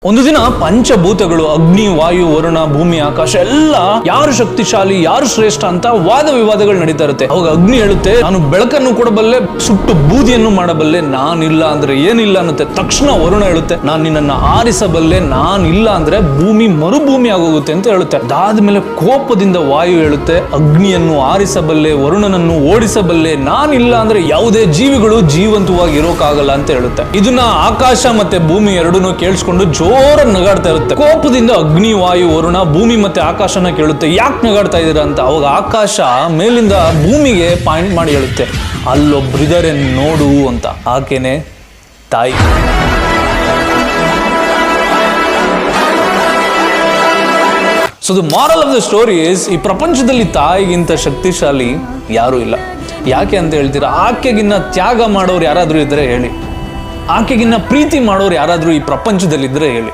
ಒಂದು ದಿನ ಪಂಚಭೂತಗಳು ಅಗ್ನಿ, ವಾಯು, ವರುಣ, ಭೂಮಿ, ಆಕಾಶ ಎಲ್ಲ ಯಾರು ಶಕ್ತಿಶಾಲಿ, ಯಾರು ಶ್ರೇಷ್ಠ ಅಂತ ವಾದ ವಿವಾದಗಳು ನಡೀತಾ ಇರುತ್ತೆ. ಅವಾಗ ಅಗ್ನಿ ಹೇಳುತ್ತೆ, ನಾನು ಬೆಳಕನ್ನು ಕೊಡಬಲ್ಲೆ, ಸುಟ್ಟು ಬೂದಿಯನ್ನು ಮಾಡಬಲ್ಲೆ, ನಾನಿಲ್ಲ ಅಂದ್ರೆ ಏನಿಲ್ಲ ಅನ್ನುತ್ತೆ. ತಕ್ಷಣ ವರುಣ ಹೇಳುತ್ತೆ, ನಾನು ನಿನ್ನನ್ನು ಆರಿಸಬಲ್ಲೆ, ನಾನಿಲ್ಲ ಅಂದ್ರೆ ಭೂಮಿ ಮರುಭೂಮಿ ಆಗೋಗುತ್ತೆ ಅಂತ ಹೇಳುತ್ತೆ. ಅದಾದ್ಮೇಲೆ ಕೋಪದಿಂದ ವಾಯು ಹೇಳುತ್ತೆ, ಅಗ್ನಿಯನ್ನು ಆರಿಸಬಲ್ಲೆ, ವರುಣನನ್ನು ಓಡಿಸಬಲ್ಲೆ, ನಾನಿಲ್ಲ ಅಂದ್ರೆ ಯಾವುದೇ ಜೀವಿಗಳು ಜೀವಂತವಾಗಿ ಇರೋಕ್ಕಾಗಲ್ಲ ಅಂತ ಹೇಳುತ್ತೆ. ಇದನ್ನ ಆಕಾಶ ಮತ್ತೆ ಭೂಮಿ ಎರಡನ್ನೂ ಕೇಳಿಸ್ಕೊಂಡು ಜೋರಾಗಿ ನಗಾಡ್ತಾ ಇರುತ್ತೆ. ಕೋಪದಿಂದ ಅಗ್ನಿ, ವಾಯು, ವರುಣ ಭೂಮಿ ಮತ್ತೆ ಆಕಾಶನ ಕೇಳುತ್ತೆ, ಯಾಕೆ ನಗಾಡ್ತಾ ಇದ್ದೀರಾ ಅಂತ. ಅವಾಗ ಆಕಾಶ ಮೇಲಿಂದ ಭೂಮಿಗೆ ಪಾಯಿಂಟ್ ಮಾಡಿ ಹೇಳುತ್ತೆ, ಅಲ್ಲೊಬ್ರಿದರೆ ನೋಡು ಅಂತ. ಆಕೆನೆ ತಾಯಿ. So the moral of the story is, ಈ ಪ್ರಪಂಚದಲ್ಲಿ ತಾಯಿಗಿಂತ ಶಕ್ತಿಶಾಲಿ ಯಾರೂ ಇಲ್ಲ. ಯಾಕೆ ಅಂತ ಹೇಳ್ತೀರಾ? ಆಕೆಗಿನ್ನ ತ್ಯಾಗ ಮಾಡೋರು ಯಾರಾದ್ರೂ ಇದ್ರೆ ಹೇಳಿ, ಆಕೆಗಿನ್ನ ಪ್ರೀತಿ ಮಾಡೋರು ಯಾರಾದ್ರೂ ಈ ಪ್ರಪಂಚದಲ್ಲಿದ್ರೆ ಹೇಳಿ.